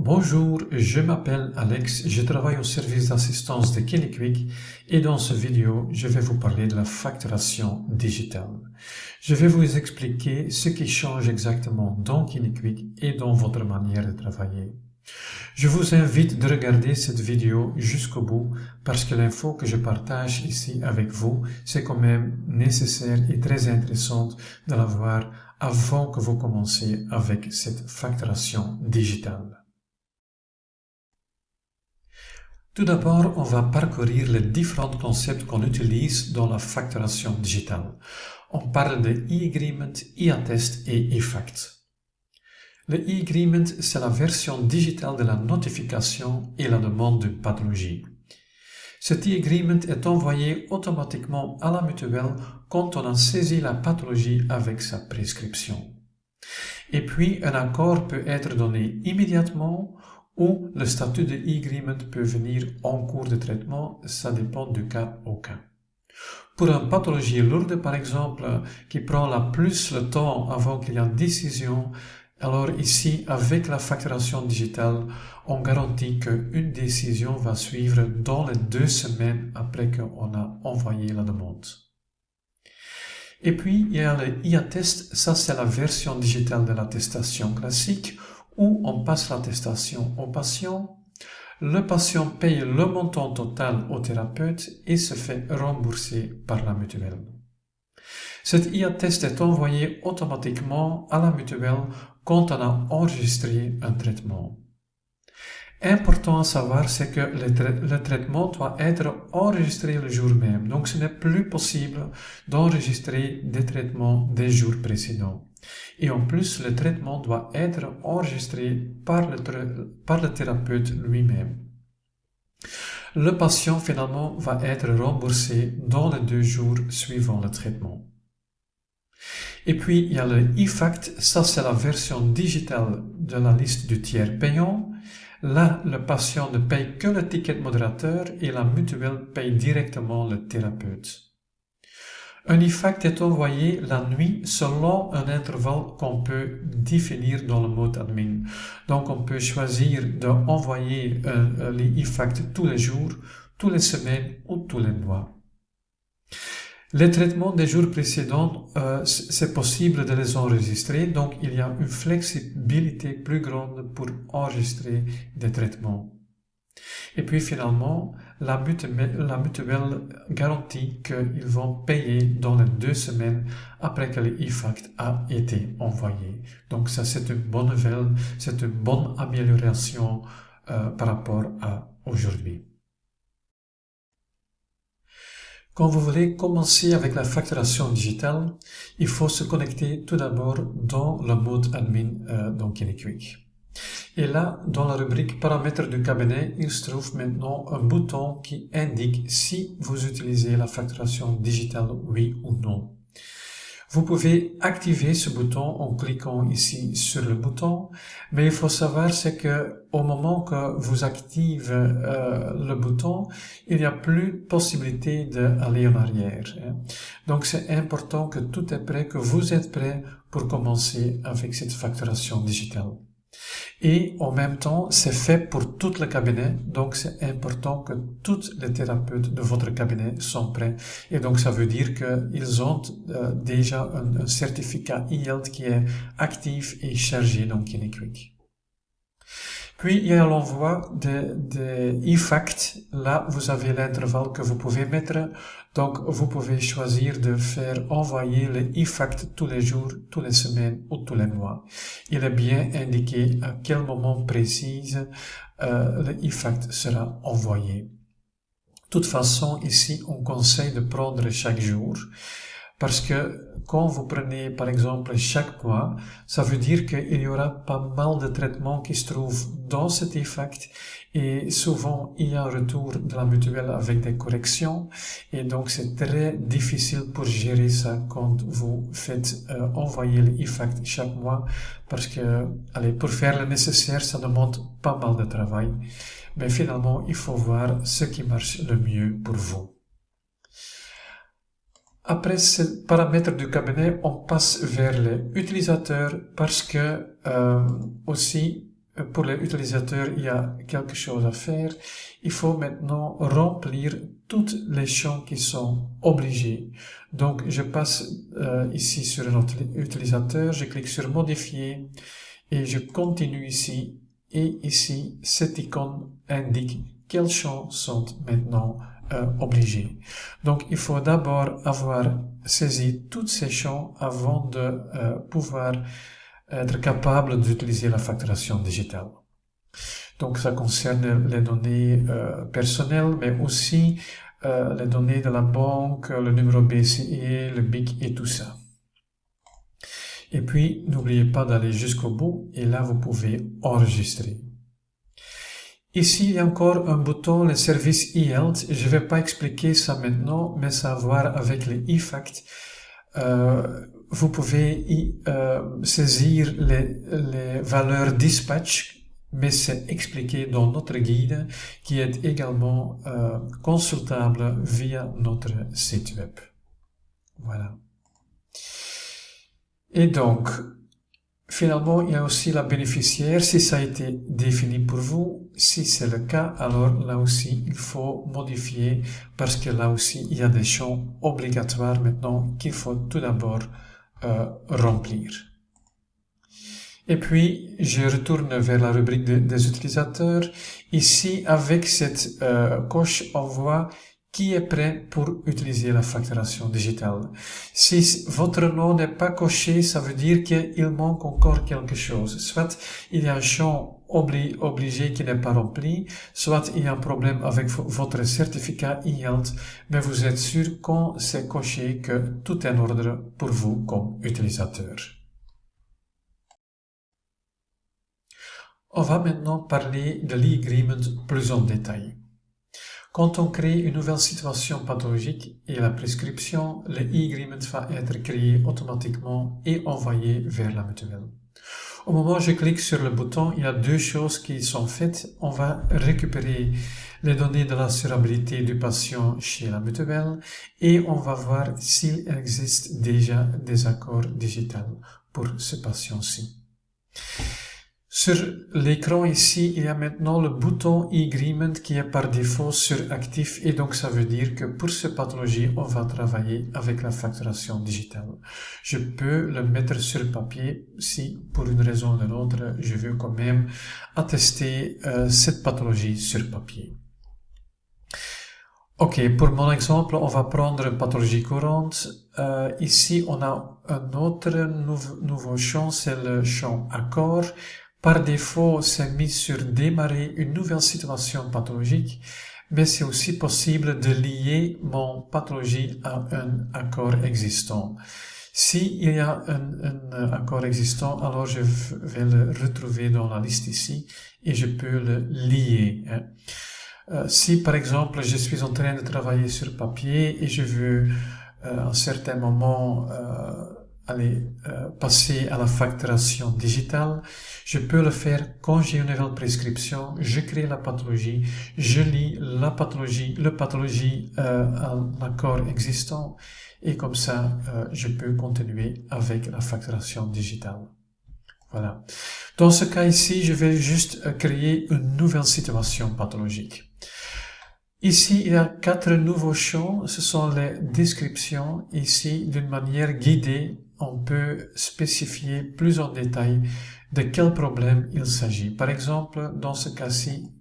Bonjour, je m'appelle Alex, je travaille au service d'assistance de KineQuick et dans cette vidéo, je vais vous parler de la facturation digitale. Je vais vous expliquer ce qui change exactement dans KineQuick et dans votre manière de travailler. Je vous invite de regarder cette vidéo jusqu'au bout parce que l'info que je partage ici avec vous, c'est quand même nécessaire et très intéressant de l'avoir avant que vous commenciez avec cette facturation digitale. Tout d'abord, on va parcourir les différents concepts qu'on utilise dans la facturation digitale. On parle de e-agreement, e-attest et e-fact. Le e-agreement, c'est la version digitale de la notification et la demande d'une pathologie. Cet e-agreement est envoyé automatiquement à la mutuelle quand on a saisi la pathologie avec sa prescription. Et puis, un accord peut être donné immédiatement ou le statut de e-agreement peut venir en cours de traitement, ça dépend du cas au cas. Pour une pathologie lourde, par exemple, qui prend plus le temps avant qu'il y ait une décision, alors ici, avec la facturation digitale, on garantit qu'une décision va suivre dans les 2 semaines après qu'on a envoyé la demande. Et puis, il y a le e-attest, ça c'est la version digitale de l'attestation classique, où on passe l'attestation au patient, le patient paye le montant total au thérapeute et se fait rembourser par la mutuelle. Cet e-attest est envoyé automatiquement à la mutuelle quand on a enregistré un traitement. Important à savoir, c'est que le traitement doit être enregistré le jour même, donc ce n'est plus possible d'enregistrer des traitements des jours précédents. Et en plus, le traitement doit être enregistré par le thérapeute lui-même. Le patient finalement va être remboursé dans les 2 jours suivant le traitement. Et puis, il y a le e-fact, ça c'est la version digitale de la liste du tiers payant. Là, le patient ne paye que le ticket modérateur et la mutuelle paye directement le thérapeute. Un e-fact est envoyé la nuit selon un intervalle qu'on peut définir dans le mode admin. Donc, on peut choisir d'envoyer les e-facts tous les jours, toutes les semaines ou tous les mois. Les traitements des jours précédents, c'est possible de les enregistrer, donc il y a une flexibilité plus grande pour enregistrer des traitements. Et puis finalement, la mutuelle garantit qu'ils vont payer dans les 2 semaines après que le e-fact a été envoyé. Donc ça, c'est une bonne nouvelle, c'est une bonne amélioration par rapport à aujourd'hui. Quand vous voulez commencer avec la facturation digitale, il faut se connecter tout d'abord dans le mode admin dans KineQuick. Et là, dans la rubrique paramètres du cabinet, il se trouve maintenant un bouton qui indique si vous utilisez la facturation digitale, oui ou non. Vous pouvez activer ce bouton en cliquant ici sur le bouton, mais il faut savoir c'est que au moment que vous activez le bouton, il n'y a plus possibilité d'aller en arrière. Donc c'est important que tout est prêt, que vous êtes prêt pour commencer avec cette facturation digitale. Et en même temps, c'est fait pour tout le cabinet, donc c'est important que tous les thérapeutes de votre cabinet sont prêts. Et donc ça veut dire qu'ils ont déjà un certificat e-health qui est actif et chargé dans KineQuick. Puis il y a l'envoi des e-facts. Là, vous avez l'intervalle que vous pouvez mettre. Donc, vous pouvez choisir de faire envoyer les e-facts tous les jours, toutes les semaines ou tous les mois. Il est bien indiqué à quel moment précis le e-fact sera envoyé. De toute façon, ici, on conseille de prendre chaque jour. Parce que quand vous prenez par exemple chaque mois, ça veut dire qu'il y aura pas mal de traitements qui se trouvent dans cet e-fact et souvent il y a un retour de la mutuelle avec des corrections et donc c'est très difficile pour gérer ça quand vous faites envoyer le e-fact chaque mois parce que pour faire le nécessaire ça demande pas mal de travail mais finalement il faut voir ce qui marche le mieux pour vous. Après ces paramètres du cabinet, on passe vers les utilisateurs parce que aussi pour les utilisateurs, il y a quelque chose à faire. Il faut maintenant remplir toutes les champs qui sont obligés. Donc, je passe ici sur notre utilisateur, je clique sur modifier et je continue ici. Et ici, cette icône indique quels champs sont maintenant obligés. Donc, il faut d'abord avoir saisi tous ces champs avant de pouvoir être capable d'utiliser la facturation digitale. Donc, ça concerne les données personnelles, mais aussi les données de la banque, le numéro BCE, le BIC et tout ça. Et puis, n'oubliez pas d'aller jusqu'au bout, et là, vous pouvez enregistrer. Ici, il y a encore un bouton, le service e-health. Je ne vais pas expliquer ça maintenant, mais ça a à voir avec les e-facts. Vous pouvez saisir les valeurs dispatch, mais c'est expliqué dans notre guide qui est également consultable via notre site web. Voilà. Et donc, finalement, il y a aussi la bénéficiaire, si ça a été défini pour vous. Si c'est le cas, alors là aussi, il faut modifier parce que là aussi, il y a des champs obligatoires maintenant qu'il faut tout d'abord remplir. Et puis, je retourne vers la rubrique des utilisateurs. Ici, avec cette coche, on voit qui est prêt pour utiliser la facturation digitale. Si votre nom n'est pas coché, ça veut dire qu'il manque encore quelque chose. Soit il y a un champ obligé qui n'est pas rempli, soit il y a un problème avec votre certificat e-health, mais vous êtes sûr quand c'est coché que tout est en ordre pour vous comme utilisateur. On va maintenant parler de l'e-agreement plus en détail. Quand on crée une nouvelle situation pathologique et la prescription, le e-agreement va être créé automatiquement et envoyé vers la mutuelle. Au moment où je clique sur le bouton, il y a deux choses qui sont faites. On va récupérer les données de l'assurabilité du patient chez la mutuelle et on va voir s'il existe déjà des accords digitaux pour ce patient-ci. Sur l'écran ici, il y a maintenant le bouton e-agreement qui est par défaut sur actif et donc ça veut dire que pour cette pathologie, on va travailler avec la facturation digitale. Je peux le mettre sur papier si pour une raison ou d'une autre, je veux quand même attester cette pathologie sur papier. Ok, pour mon exemple, on va prendre une pathologie courante. Ici, on a un autre nouveau champ, c'est le champ accord. Par défaut, c'est mis sur démarrer une nouvelle situation pathologique, mais c'est aussi possible de lier mon pathologie à un accord existant. S'il y a un accord existant, alors je vais le retrouver dans la liste ici et je peux le lier. Si par exemple je suis en train de travailler sur papier et je veux à un certain moment passer à la facturation digitale, je peux le faire quand j'ai une nouvelle prescription, je crée la pathologie, je lis la pathologie, à l'accord existant et comme ça je peux continuer avec la facturation digitale. Voilà. Dans ce cas ici, je vais juste créer une nouvelle situation pathologique. Ici, il y a 4 nouveaux champs. Ce sont les descriptions. Ici, d'une manière guidée, on peut spécifier plus en détail de quel problème il s'agit. Par exemple, dans ce cas-ci,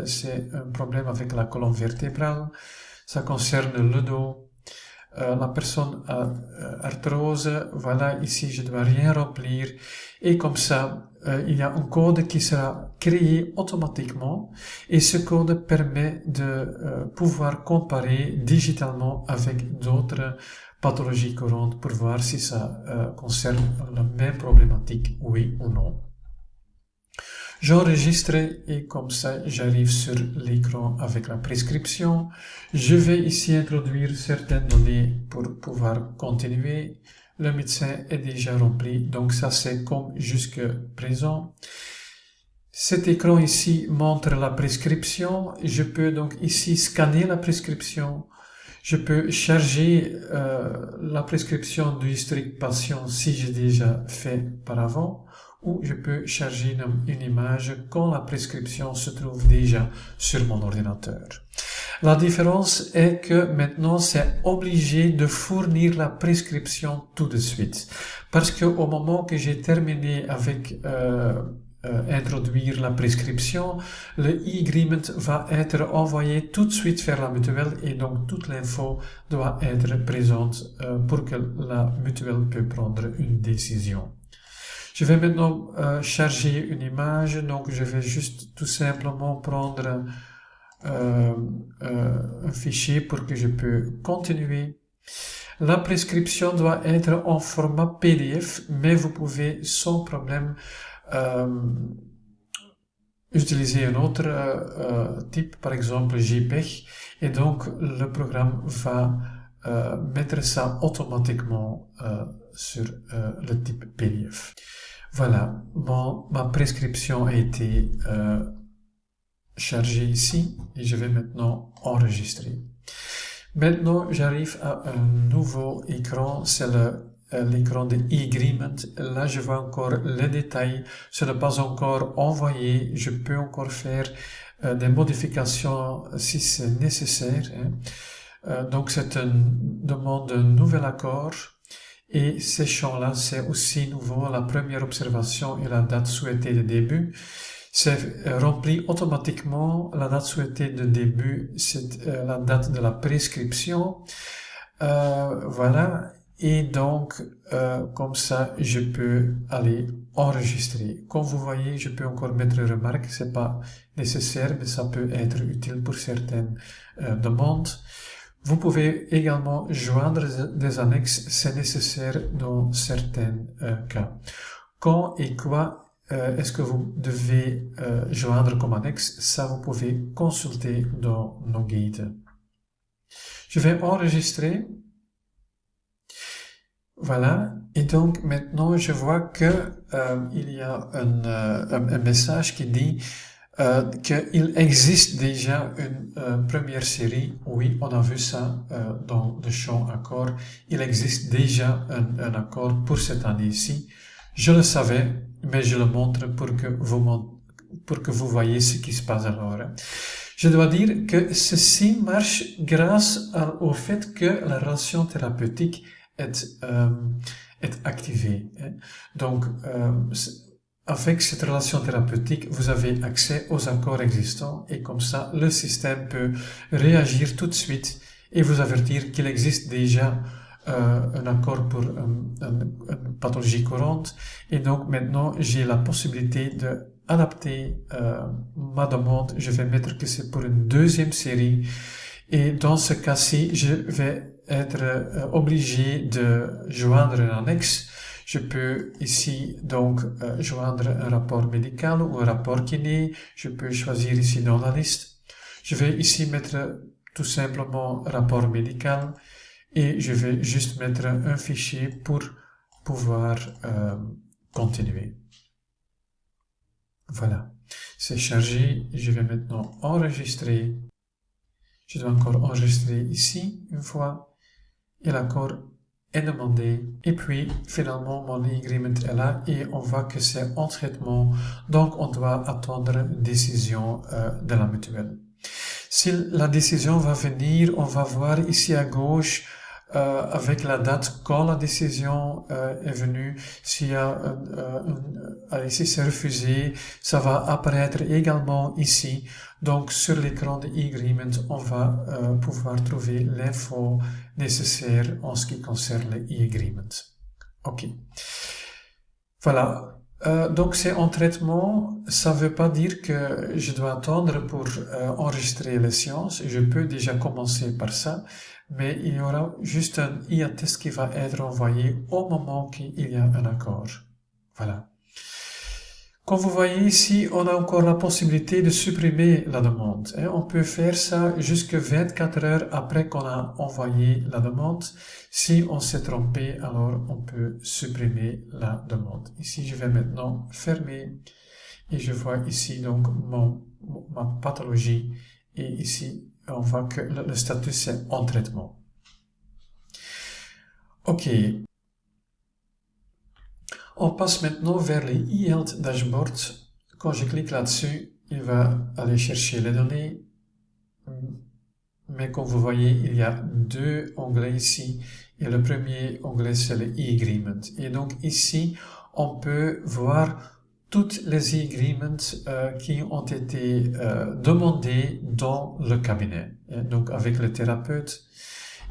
c'est un problème avec la colonne vertébrale. Ça concerne le dos. La personne a arthrose. Voilà, ici, je ne dois rien remplir. Et comme ça, il y a un code qui sera créé automatiquement et ce code permet de pouvoir comparer digitalement avec d'autres pathologies courantes pour voir si ça concerne la même problématique, oui ou non. J'enregistre et comme ça j'arrive sur l'écran avec la prescription. Je vais ici introduire certaines données pour pouvoir continuer. Le médecin est déjà rempli, donc ça c'est comme jusqu'à présent. Cet écran ici montre la prescription. Je peux donc ici scanner la prescription. Je peux charger la prescription du historique patient si j'ai déjà fait par avant. ou je peux charger une image quand la prescription se trouve déjà sur mon ordinateur. La différence est que maintenant c'est obligé de fournir la prescription tout de suite. Parce que au moment que j'ai terminé avec introduire la prescription, le e-agreement va être envoyé tout de suite vers la mutuelle et donc toute l'info doit être présente pour que la mutuelle peut prendre une décision. Je vais maintenant charger une image, donc je vais juste tout simplement prendre un fichier pour que je peux continuer. La prescription doit être en format PDF, mais vous pouvez sans problème utiliser un autre type, par exemple JPEG, et donc le programme va mettre ça automatiquement sur le type PDF. Voilà, ma prescription a été chargée ici et je vais maintenant enregistrer. Maintenant, j'arrive à un nouveau écran, c'est l'écran de e-agreement. Là, je vois encore les détails. Ce n'est pas encore envoyé. Je peux encore faire des modifications si c'est nécessaire. Donc, c'est une demande d'un nouvel accord. Et ces champs-là, c'est aussi nouveau. La première observation et la date souhaitée de début. C'est rempli automatiquement. La date souhaitée de début, c'est la date de la prescription. Voilà. Et donc, comme ça, je peux aller enregistrer. Comme vous voyez, je peux encore mettre une remarque. C'est pas nécessaire, mais ça peut être utile pour certaines demandes. Vous pouvez également joindre des annexes, c'est nécessaire dans certains cas. Quand et quoi est-ce que vous devez joindre comme annexe? Ça, vous pouvez consulter dans nos guides. Je vais enregistrer. Voilà. Et donc, maintenant, je vois que il y a un message qui dit qu'il existe déjà une première série. Oui, on a vu ça dans le champ accord. Il existe déjà un accord pour cette année-ci. Je le savais, mais je le montre pour que vous voyez ce qui se passe alors. Je dois dire que ceci marche grâce au fait que la relation thérapeutique est activée. Donc, avec cette relation thérapeutique, vous avez accès aux accords existants et comme ça, le système peut réagir tout de suite et vous avertir qu'il existe déjà un accord pour une pathologie courante et donc maintenant j'ai la possibilité de adapter ma demande. Je vais mettre que c'est pour une deuxième série et dans ce cas-ci, je vais être obligé de joindre un annexe. Je peux ici donc joindre un rapport médical ou un rapport kiné. Je peux choisir ici dans la liste. Je vais ici mettre tout simplement rapport médical et je vais juste mettre un fichier pour pouvoir continuer. Voilà, c'est chargé. Je vais maintenant enregistrer. Je dois encore enregistrer ici une fois et l'accord est demandé. Et puis, finalement, mon agreement est là et on voit que c'est en traitement. Donc, on doit attendre une décision de la mutuelle. Si la décision va venir, on va voir ici à gauche avec la date quand la décision est venue. S'il y a ici c'est refusé, ça va apparaître également ici. Donc sur l'écran de e-agreement, on va pouvoir trouver l'info nécessaire en ce qui concerne le e-agreement. Ok. Voilà. Donc c'est en traitement, ça veut pas dire que je dois attendre pour enregistrer les séances. Je peux déjà commencer par ça, mais il y aura juste un IA-test qui va être envoyé au moment qu'il y a un accord. Voilà. Comme vous voyez ici, on a encore la possibilité de supprimer la demande. On peut faire ça jusque 24 heures après qu'on a envoyé la demande. Si on s'est trompé, alors on peut supprimer la demande. Ici, je vais maintenant fermer et je vois ici donc ma pathologie et ici, on voit que le statut c'est en traitement. Ok. On passe maintenant vers les eHealth Dashboard. Quand je clique là-dessus, il va aller chercher les données. Mais comme vous voyez, il y a deux onglets ici. Et le premier onglet, c'est le e-agreement. Et donc ici, on peut voir toutes les e-agreements qui ont été demandés dans le cabinet. Et donc avec le thérapeute,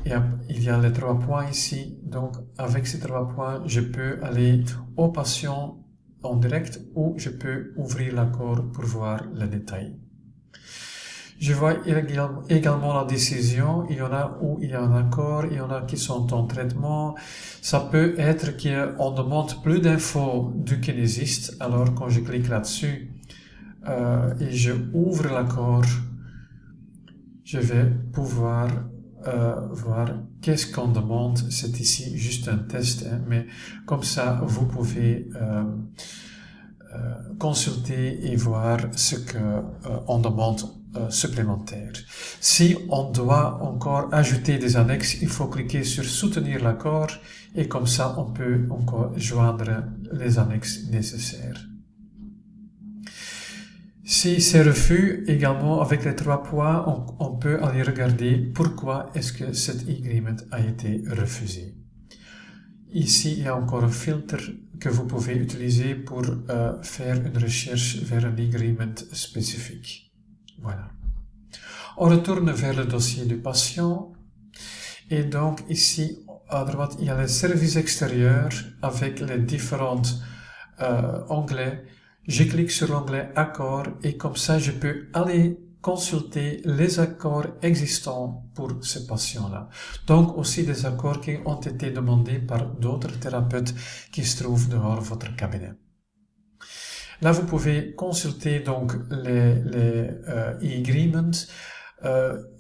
et il y a les 3 points ici. Donc avec ces 3 points, je peux aller au patient en direct ou je peux ouvrir l'accord pour voir les détails. Je vois également la décision. Il y en a où il y a un accord, il y en a qui sont en traitement. Ça peut être qu'on demande plus d'infos du kinésiste. Alors quand je clique là-dessus et je ouvre l'accord, je vais pouvoir voir qu'est-ce qu'on demande. C'est ici juste un test, hein, mais comme ça vous pouvez consulter et voir ce que on demande supplémentaire. Si on doit encore ajouter des annexes, il faut cliquer sur soutenir l'accord et comme ça on peut encore joindre les annexes nécessaires. Si c'est refus, également avec les 3 points, on peut aller regarder pourquoi est-ce que cet agreement a été refusé. Ici, il y a encore un filtre que vous pouvez utiliser pour faire une recherche vers un agreement spécifique. Voilà. On retourne vers le dossier du patient. Et donc, ici, à droite, il y a les services extérieurs avec les différents onglets. Je clique sur l'onglet Accords et comme ça, je peux aller consulter les accords existants pour ce patient-là. Donc aussi des accords qui ont été demandés par d'autres thérapeutes qui se trouvent dehors votre cabinet. Là, vous pouvez consulter donc les e-agreements.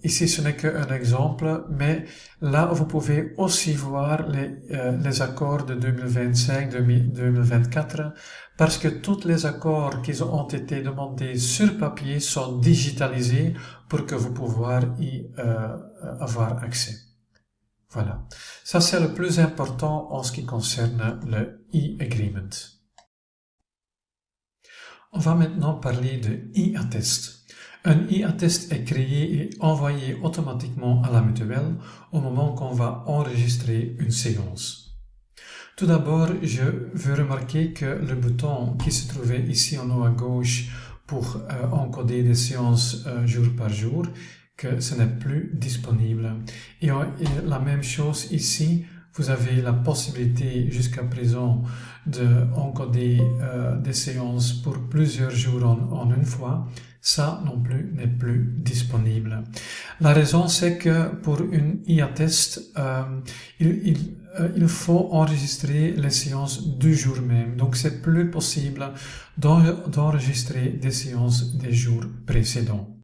Ici, ce n'est qu'un exemple, mais là, vous pouvez aussi voir les accords de 2025-2024, parce que tous les accords qui ont été demandés sur papier sont digitalisés pour que vous puissiez y avoir accès. Voilà. Ça, c'est le plus important en ce qui concerne le e-agreement. On va maintenant parler de e-attest. Un e-attest est créé et envoyé automatiquement à la mutuelle au moment qu'on va enregistrer une séance. Tout d'abord, je veux remarquer que le bouton qui se trouvait ici en haut à gauche pour encoder des séances jour par jour, que ce n'est plus disponible. Et la même chose ici, vous avez la possibilité jusqu'à présent d'encoder des séances pour plusieurs jours en une fois. Ça non plus n'est plus disponible. La raison, c'est que pour une e-attest, il faut enregistrer les séances du jour même. Donc, c'est plus possible d'enregistrer des séances des jours précédents.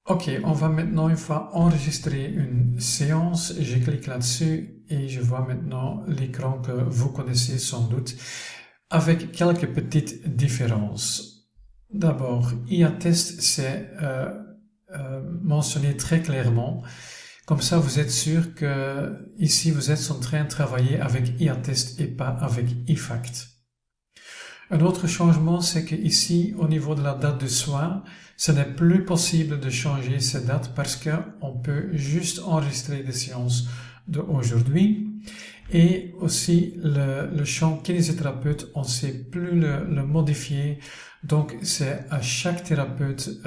Ok, on va maintenant, une fois enregistrer une séance, je clique là-dessus et je vois maintenant l'écran que vous connaissez sans doute, avec quelques petites différences. D'abord, e-attest, c'est mentionné très clairement. Comme ça, vous êtes sûr que ici, vous êtes en train de travailler avec e-attest et pas avec e-fact. Un autre changement, c'est que ici, au niveau de la date de soin, ce n'est plus possible de changer cette date parce qu'on peut juste enregistrer des séances d'aujourd'hui. Et aussi, le champ kinésithérapeute, on ne sait plus le modifier. Donc, c'est à chaque thérapeute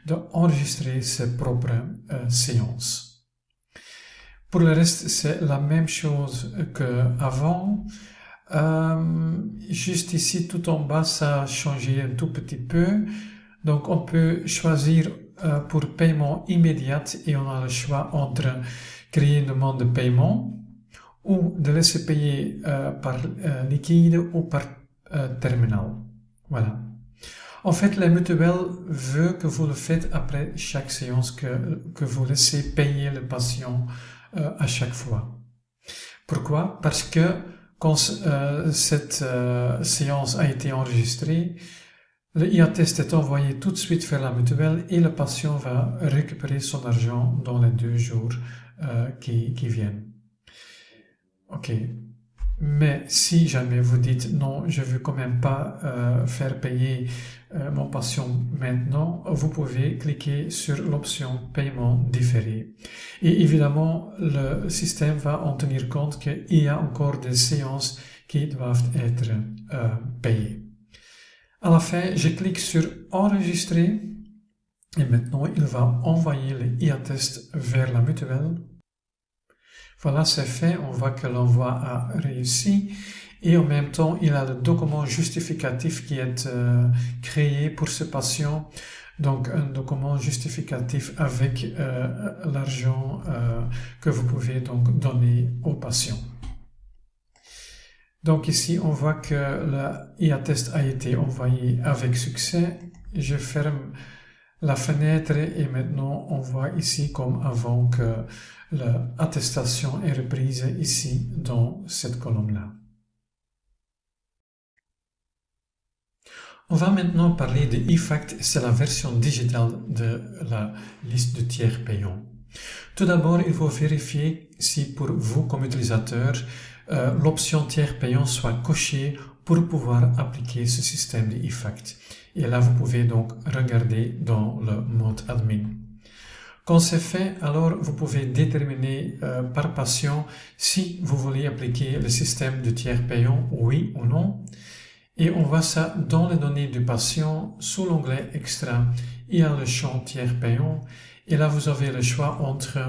d'enregistrer ses propres séances. Pour le reste, c'est la même chose qu'avant. Juste ici, tout en bas, ça a changé un tout petit peu. Donc, on peut choisir pour paiement immédiat et on a le choix entre créer une demande de paiement ou de laisser payer par liquide ou par terminal. Voilà. En fait, la mutuelle veut que vous le faites après chaque séance, que vous laissez payer le patient à chaque fois. Pourquoi? Parce que quand cette séance a été enregistrée, le e-attest est envoyé tout de suite vers la mutuelle et le patient va récupérer son argent dans les 2 jours qui viennent. Ok. Mais si jamais vous dites non, je veux quand même pas faire payer mon patient maintenant, vous pouvez cliquer sur l'option paiement différé. Et évidemment, le système va en tenir compte qu'il y a encore des séances qui doivent être payées. À la fin, je clique sur enregistrer et maintenant il va envoyer le IA-test vers la mutuelle. Voilà, c'est fait, on voit que l'envoi a réussi et en même temps, il a le document justificatif qui est créé pour ce patient. Donc, un document justificatif avec l'argent que vous pouvez donc donner au patient. Donc ici, on voit que le IA-test a été envoyé avec succès. Je ferme la fenêtre et maintenant on voit ici comme avant que l'attestation est reprise ici dans cette colonne-là. On va maintenant parler de eFact, c'est la version digitale de la liste de tiers payants. Tout d'abord, il faut vérifier si pour vous comme utilisateur, l'option tiers payant soit cochée pour pouvoir appliquer ce système de eFact. Et là, vous pouvez donc regarder dans le mode admin. Quand c'est fait, alors vous pouvez déterminer par patient si vous voulez appliquer le système de tiers payant, oui ou non. Et on voit ça dans les données du patient, sous l'onglet Extra, il y a le champ tiers payant. Et là, vous avez le choix entre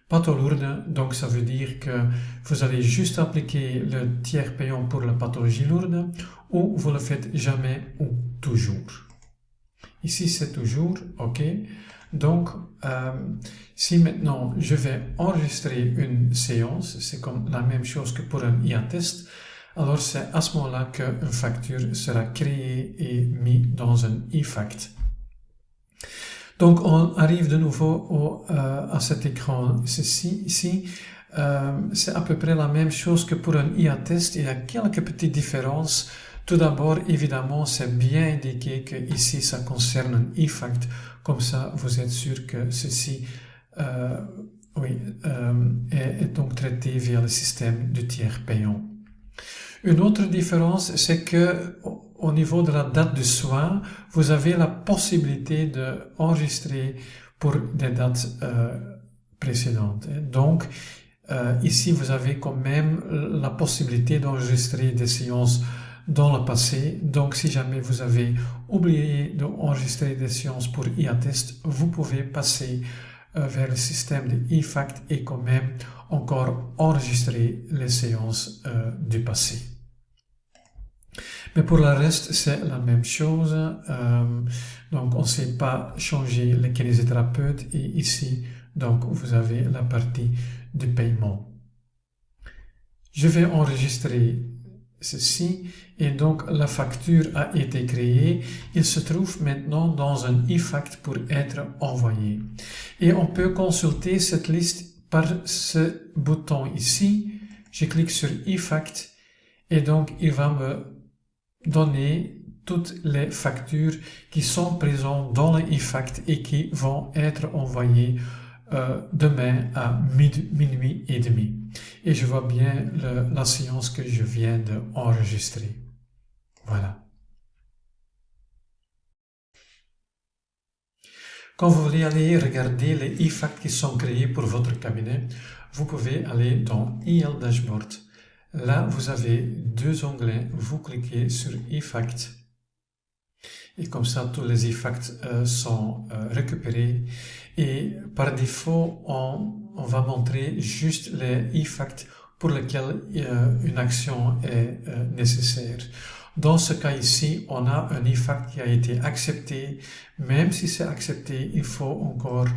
patho lourde, donc ça veut dire que vous allez juste appliquer le tiers payant pour la pathologie lourde, ou vous le faites jamais ou toujours. Ici, c'est toujours, ok. Donc, si maintenant je vais enregistrer une séance, c'est comme la même chose que pour un IA-test, alors c'est à ce moment-là qu'une facture sera créée et mise dans un eFact. Donc, on arrive de nouveau à cet écran. Ceci, ici, c'est à peu près la même chose que pour un IA-test. Il y a quelques petites différences. Tout d'abord, évidemment, c'est bien indiqué que ici, ça concerne un eFact. Comme ça, vous êtes sûr que ceci est donc traité via le système de tiers payant. Une autre différence, c'est que au niveau de la date de soin, vous avez la possibilité d'enregistrer pour des dates précédentes. Donc, ici, vous avez quand même la possibilité d'enregistrer des séances dans le passé. Donc, si jamais vous avez oublié d'enregistrer des séances pour IA-test, vous pouvez passer vers le système de eFact et quand même encore enregistrer les séances du passé. Mais pour le reste, c'est la même chose. Donc, on ne sait pas changer le kinésithérapeute et ici, donc, vous avez la partie de paiement. Je vais enregistrer ceci et donc la facture a été créée. Il se trouve maintenant dans un eFact pour être envoyé. Et on peut consulter cette liste par ce bouton ici. Je clique sur eFact et donc il va me donner toutes les factures qui sont présentes dans le eFact et qui vont être envoyées demain à minuit et demi. Et je vois bien la séance que je viens d'enregistrer. Voilà. Quand vous voulez aller regarder les eFact qui sont créés pour votre cabinet, vous pouvez aller dans IL Dashboard. Là, vous avez deux onglets. Vous cliquez sur eFact. Et comme ça, tous les eFact sont récupérés. Et par défaut, on va montrer juste les eFact pour lesquels une action est nécessaire. Dans ce cas ici, on a un eFact qui a été accepté. Même si c'est accepté, il faut encore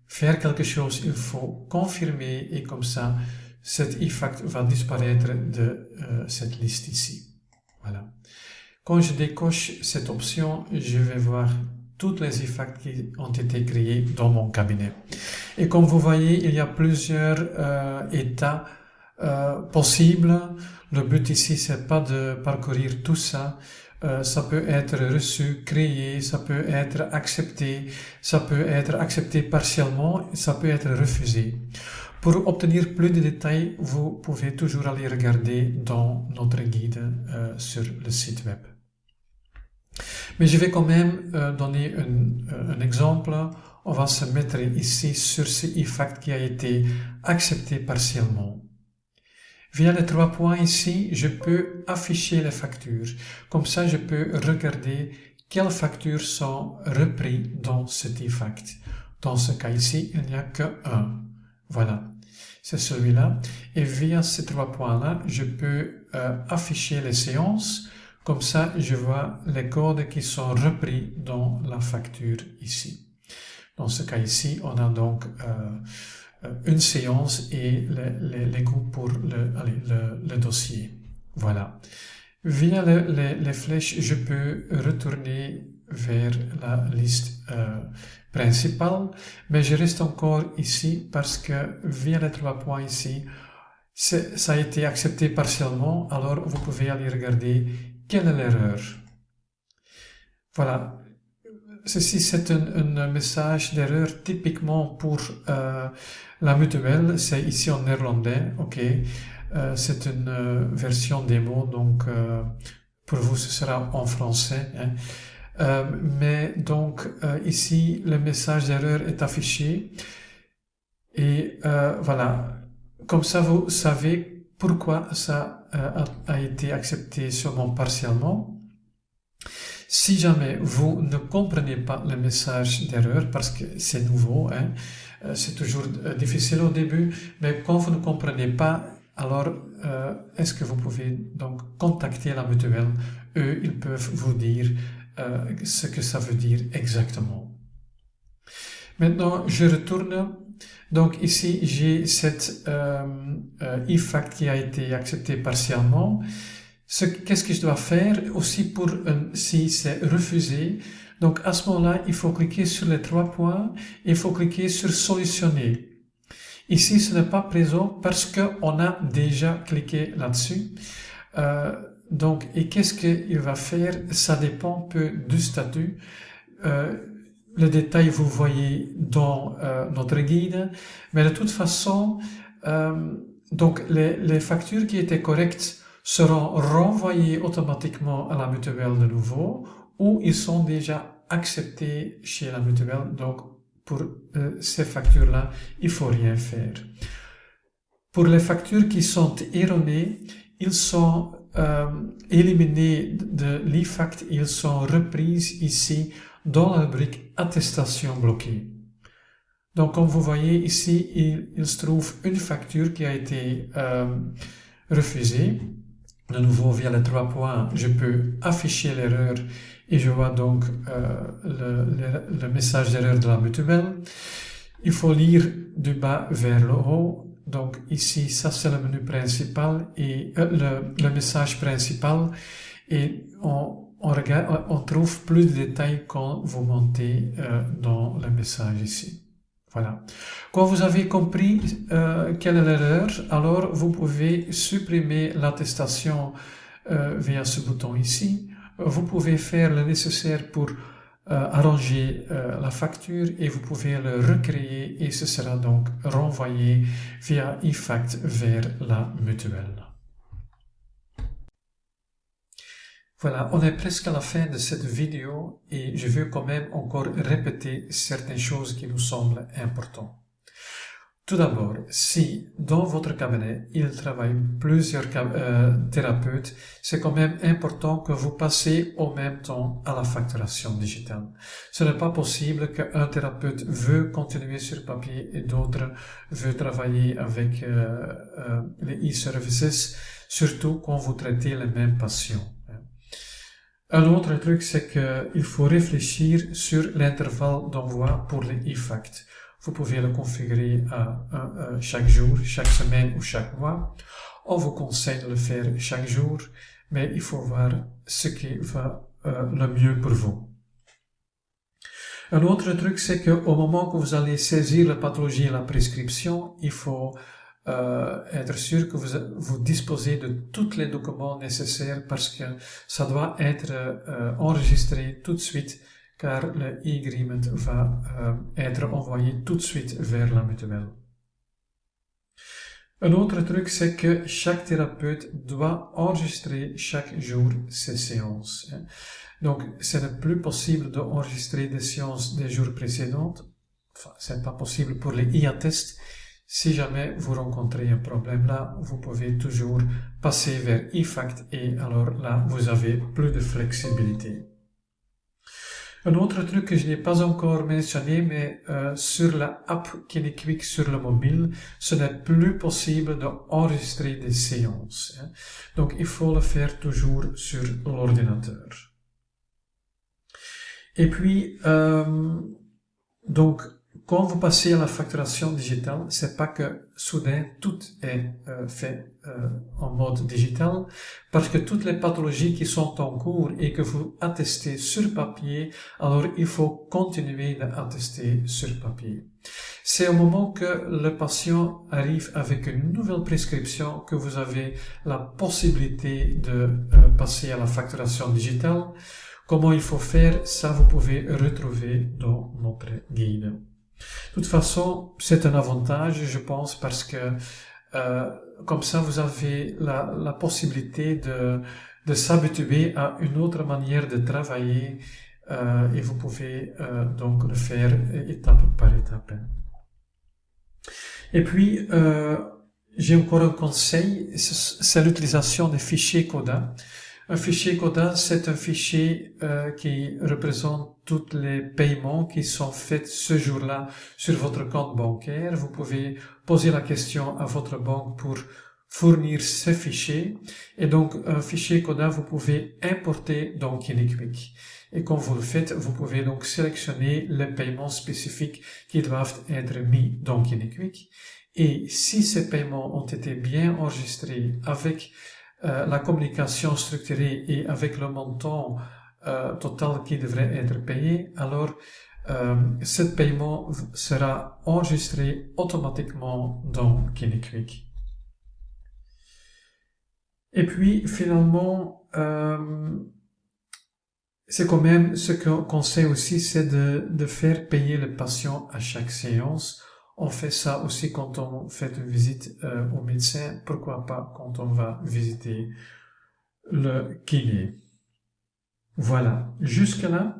faire quelque chose. Il faut confirmer et comme ça, cet eFact va disparaître de cette liste ici. Voilà. Quand je décoche cette option, je vais voir toutes les eFact qui ont été créés dans mon cabinet. Et comme vous voyez, il y a plusieurs états possibles. Le but ici, c'est pas de parcourir tout ça. Ça peut être reçu, créé, ça peut être accepté partiellement, ça peut être refusé. Pour obtenir plus de détails, vous pouvez toujours aller regarder dans notre guide sur le site web. Mais je vais quand même donner un exemple. On va se mettre ici sur ce IFACT qui a été accepté partiellement. Via les 3 points ici, je peux afficher les factures. Comme ça, je peux regarder quelles factures sont reprises dans cet IFACT. Dans ce cas ici, il n'y a que un. Voilà, c'est celui-là. Et via ces 3 points-là, je peux afficher les séances. Comme ça, je vois les codes qui sont repris dans la facture ici. Dans ce cas ici, on a donc une séance et les coûts pour le dossier. Voilà. Via les flèches, je peux retourner vers la liste principale, mais je reste encore ici parce que via les 3 points ici, ça a été accepté partiellement, alors vous pouvez aller regarder quelle est l'erreur. Voilà. Ceci, c'est un message d'erreur typiquement pour la mutuelle. C'est ici en néerlandais, ok. C'est une version démo, donc pour vous, ce sera en français. Hein. Mais donc, ici, le message d'erreur est affiché. Et voilà. Comme ça, vous savez pourquoi ça a été accepté seulement partiellement. Si jamais vous ne comprenez pas le message d'erreur, parce que c'est nouveau, hein, c'est toujours difficile au début, mais quand vous ne comprenez pas, alors est-ce que vous pouvez donc contacter la mutuelle? Eux, ils peuvent vous dire ce que ça veut dire exactement. Maintenant, je retourne. Donc ici, j'ai cette IFACT qui a été accepté partiellement. Qu'est-ce que je dois faire aussi pour si c'est refusé? Donc à ce moment-là, il faut cliquer sur les 3 points et il faut cliquer sur solutionner. Ici, ce n'est pas présent parce qu'on a déjà cliqué là-dessus. Donc, et qu'est-ce qu'il va faire? Ça dépend un peu du statut. Le détail, vous voyez dans notre guide. Mais de toute façon, donc les factures qui étaient correctes seront renvoyés automatiquement à la mutuelle de nouveau, ou ils sont déjà acceptés chez la mutuelle. Donc, pour ces factures-là, il faut rien faire. Pour les factures qui sont erronées, ils sont éliminés de l'IFACT, ils sont reprises ici dans la rubrique attestation bloquée. Donc, comme vous voyez ici, il se trouve une facture qui a été refusée. De nouveau, via les 3 points, je peux afficher l'erreur et je vois donc le message d'erreur de la mutuelle. Il faut lire du bas vers le haut. Donc ici, ça c'est le menu principal et le message principal. Et on trouve plus de détails quand vous montez dans le message ici. Voilà. Quand vous avez compris quelle est l'erreur, alors vous pouvez supprimer l'attestation via ce bouton ici. Vous pouvez faire le nécessaire pour arranger la facture et vous pouvez le recréer et ce sera donc renvoyé via IFACT vers la mutuelle. Voilà, on est presque à la fin de cette vidéo et je veux quand même encore répéter certaines choses qui nous semblent importantes. Tout d'abord, si dans votre cabinet, il travaille plusieurs thérapeutes, c'est quand même important que vous passez au même temps à la facturation digitale. Ce n'est pas possible qu'un thérapeute veut continuer sur papier et d'autres veut travailler avec les e-services, surtout quand vous traitez les mêmes patients. Un autre truc, c'est qu'il faut réfléchir sur l'intervalle d'envoi pour les IFACT. Vous pouvez le configurer chaque jour, chaque semaine ou chaque mois. On vous conseille de le faire chaque jour, mais il faut voir ce qui va le mieux pour vous. Un autre truc, c'est qu'au moment que vous allez saisir la pathologie et la prescription, il faut être sûr que vous disposez de tous les documents nécessaires parce que ça doit être enregistré tout de suite car le e-agreement va être envoyé tout de suite vers la mutuelle. Un autre truc, c'est que chaque thérapeute doit enregistrer chaque jour ses séances. Donc, ce n'est plus possible d'enregistrer des séances des jours précédents. Enfin, c'est pas possible pour les IA-tests. Si jamais vous rencontrez un problème là, vous pouvez toujours passer vers eFact et alors là, vous avez plus de flexibilité. Un autre truc que je n'ai pas encore mentionné, mais sur la app KineQuick sur le mobile, ce n'est plus possible d'enregistrer des séances. Donc, il faut le faire toujours sur l'ordinateur. Et puis, donc, quand vous passez à la facturation digitale, c'est pas que soudain tout est fait en mode digital, parce que toutes les pathologies qui sont en cours et que vous attestez sur papier, alors il faut continuer d'attester sur papier. C'est au moment que le patient arrive avec une nouvelle prescription que vous avez la possibilité de passer à la facturation digitale. Comment il faut faire, ça vous pouvez retrouver dans notre guide. De toute façon, c'est un avantage, je pense, parce que comme ça, vous avez la possibilité de s'habituer à une autre manière de travailler et vous pouvez donc le faire étape par étape. Et puis, j'ai encore un conseil, c'est l'utilisation des fichiers CODA. Un fichier CODA, c'est un fichier qui représente tous les paiements qui sont faits ce jour-là sur votre compte bancaire. Vous pouvez poser la question à votre banque pour fournir ce fichier. Et donc, un fichier CODA, vous pouvez importer dans KineQuick. Et quand vous le faites, vous pouvez donc sélectionner les paiements spécifiques qui doivent être mis dans KineQuick. Et si ces paiements ont été bien enregistrés avec la communication structurée et avec le montant total qui devrait être payé, alors ce paiement sera enregistré automatiquement dans KineQuick. Et puis finalement, c'est quand même ce qu'on sait aussi, c'est de faire payer le patient à chaque séance. On fait ça aussi quand on fait une visite au médecin, pourquoi pas quand on va visiter le kiné. Voilà, jusque-là,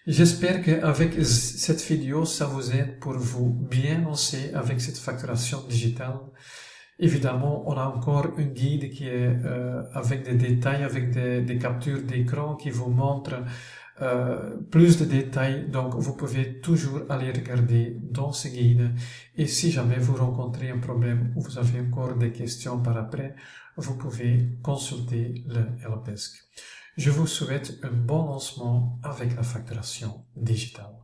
j'espère qu'avec cette vidéo, ça vous aide pour vous bien lancer avec cette facturation digitale. Évidemment, on a encore un guide qui est avec des détails, avec des captures d'écran qui vous montrent plus de détails, donc vous pouvez toujours aller regarder dans ce guide et si jamais vous rencontrez un problème ou vous avez encore des questions par après, vous pouvez consulter le helpdesk. Je vous souhaite un bon lancement avec la facturation digitale.